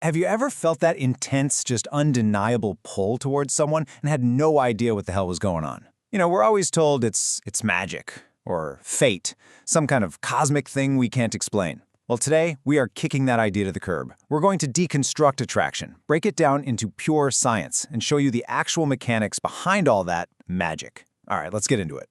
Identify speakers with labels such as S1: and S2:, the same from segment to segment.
S1: Have you ever felt that intense, just undeniable pull towards someone and had no idea what the hell was going on? We're always told it's magic or fate, some kind of cosmic thing we can't explain. Well, today, we are kicking that idea to the curb. We're going to deconstruct attraction, break it down into pure science, and show you the actual mechanics behind all that magic. All right, let's get into it.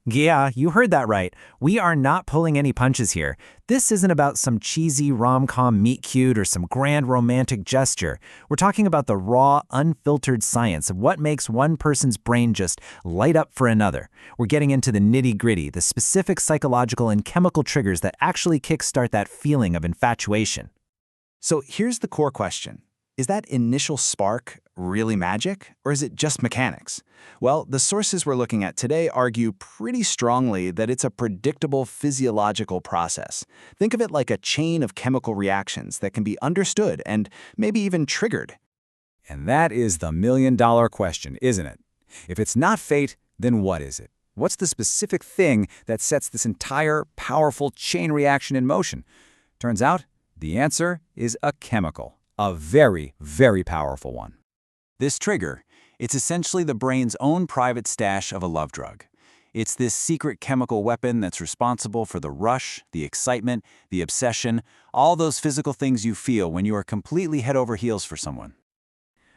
S2: Yeah, you heard that right. We are not pulling any punches here. This isn't about some cheesy rom-com meet-cute or some grand romantic gesture. We're talking about the raw, unfiltered science of what makes one person's brain just light up for another. We're getting into the nitty-gritty, the specific psychological and chemical triggers that actually kickstart that feeling of infatuation.
S1: So here's the core question. Is that initial spark really magic, or is it just mechanics? Well, the sources we're looking at today argue pretty strongly that it's a predictable physiological process. Think of it like a chain of chemical reactions that can be understood and maybe even triggered. And that is the million-dollar question, isn't it? If it's not fate, then what is it? What's the specific thing that sets this entire powerful chain reaction in motion? Turns out, the answer is a chemical. A very, very powerful one. This trigger, it's essentially the brain's own private stash of a love drug. It's this secret chemical weapon that's responsible for the rush, the excitement, the obsession, all those physical things you feel when you are completely head over heels for someone.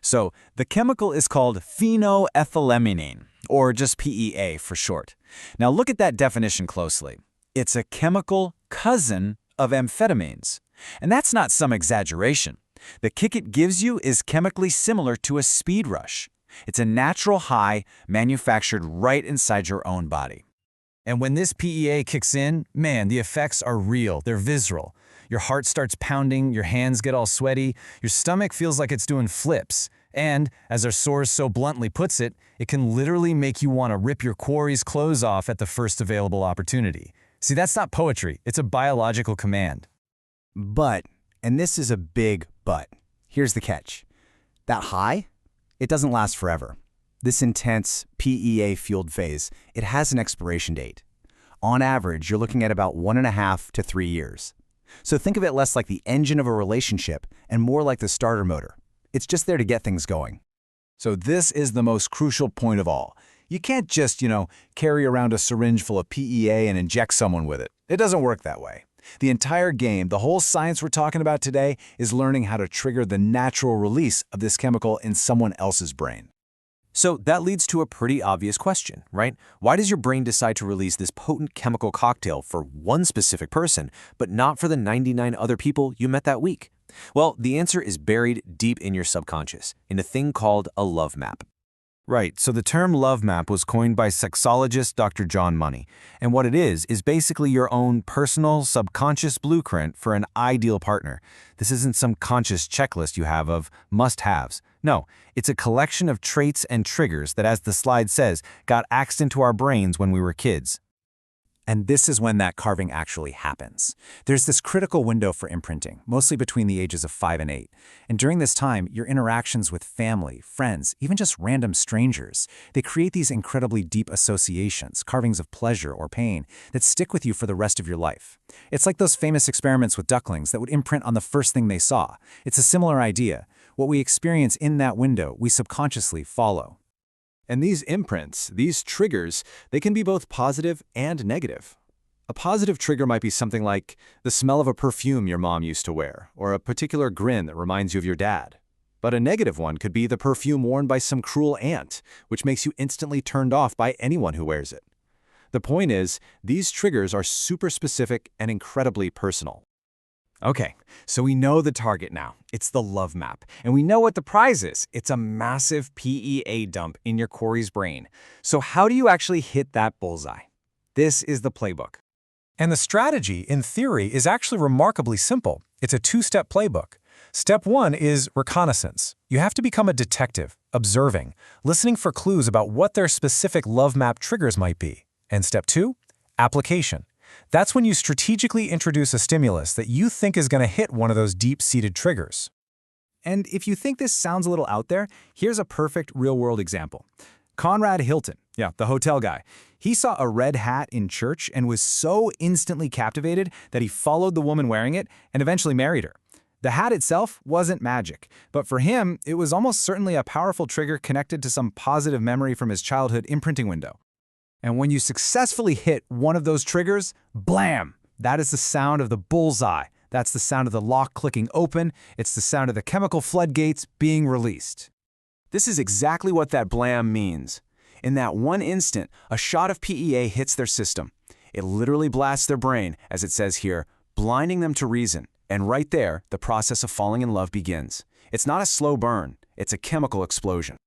S1: So, the chemical is called phenylethylamine, or just PEA for short. Now look at that definition closely. It's a chemical cousin of amphetamines. And that's not some exaggeration. The kick it gives you is chemically similar to a speed rush. It's a natural high manufactured right inside your own body. And when this PEA kicks in, man, the effects are real. They're visceral. Your heart starts pounding, your hands get all sweaty, your stomach feels like it's doing flips. And, as our source so bluntly puts it, it can literally make you want to rip your quarry's clothes off at the first available opportunity. See, that's not poetry. It's a biological command. But, and this is a big but, here's the catch. That high, it doesn't last forever. This intense PEA-fueled phase, it has an expiration date. On average, you're looking at about 1.5 to 3 years. So think of it less like the engine of a relationship and more like the starter motor. It's just there to get things going. So this is the most crucial point of all. You can't just, carry around a syringe full of PEA and inject someone with it. It doesn't work that way. The entire game, the whole science we're talking about today, is learning how to trigger the natural release of this chemical in someone else's brain.
S3: So that leads to a pretty obvious question, right? Why does your brain decide to release this potent chemical cocktail for one specific person, but not for the 99 other people you met that week? Well, the answer is buried deep in your subconscious, in a thing called a love map.
S2: Right, so the term love map was coined by sexologist Dr. John Money. And what it is basically your own personal, subconscious blueprint for an ideal partner. This isn't some conscious checklist you have of must-haves. No, it's a collection of traits and triggers that, as the slide says, got axed into our brains when we were kids.
S1: And this is when that carving actually happens. There's this critical window for imprinting, mostly between the ages of 5 and 8. And during this time, your interactions with family, friends, even just random strangers, they create these incredibly deep associations, carvings of pleasure or pain, that stick with you for the rest of your life. It's like those famous experiments with ducklings that would imprint on the first thing they saw. It's a similar idea. What we experience in that window, we subconsciously follow. And these imprints, these triggers, they can be both positive and negative. A positive trigger might be something like the smell of a perfume your mom used to wear, or a particular grin that reminds you of your dad. But a negative one could be the perfume worn by some cruel aunt, which makes you instantly turned off by anyone who wears it. The point is, these triggers are super specific and incredibly personal. Okay, so we know the target now. It's the love map. And we know what the prize is. It's a massive PEA dump in your quarry's brain. So how do you actually hit that bullseye? This is the playbook.
S4: And the strategy, in theory, is actually remarkably simple. It's a 2-step playbook. Step 1 is reconnaissance. You have to become a detective, observing, listening for clues about what their specific love map triggers might be. And step 2, application. That's when you strategically introduce a stimulus that you think is going to hit one of those deep-seated triggers.
S1: And if you think this sounds a little out there, here's a perfect real-world example. Conrad Hilton, the hotel guy, he saw a red hat in church and was so instantly captivated that he followed the woman wearing it and eventually married her. The hat itself wasn't magic, but for him, it was almost certainly a powerful trigger connected to some positive memory from his childhood imprinting window. And when you successfully hit one of those triggers, blam! That is the sound of the bullseye. That's the sound of the lock clicking open. It's the sound of the chemical floodgates being released.
S3: This is exactly what that blam means. In that one instant, a shot of PEA hits their system. It literally blasts their brain, as it says here, blinding them to reason. And right there, the process of falling in love begins. It's not a slow burn, it's a chemical explosion.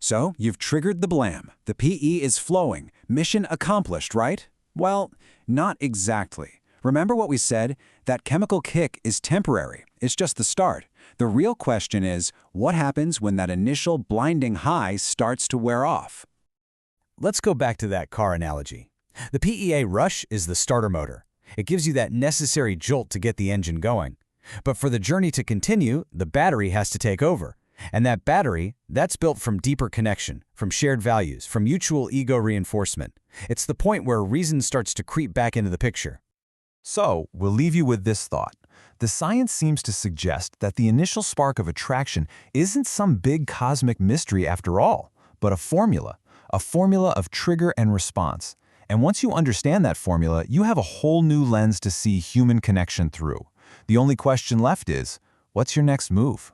S1: So, you've triggered the blam. The PE is flowing. Mission accomplished, right? Well, not exactly. Remember what we said? That chemical kick is temporary. It's just the start. The real question is, what happens when that initial blinding high starts to wear off?
S2: Let's go back to that car analogy. The PEA rush is the starter motor. It gives you that necessary jolt to get the engine going. But for the journey to continue, the battery has to take over. And that battery, that's built from deeper connection, from shared values, from mutual ego reinforcement. It's the point where reason starts to creep back into the picture.
S5: So, we'll leave you with this thought. The science seems to suggest that the initial spark of attraction isn't some big cosmic mystery after all, but a formula of trigger and response. And once you understand that formula, you have a whole new lens to see human connection through. The only question left is, what's your next move?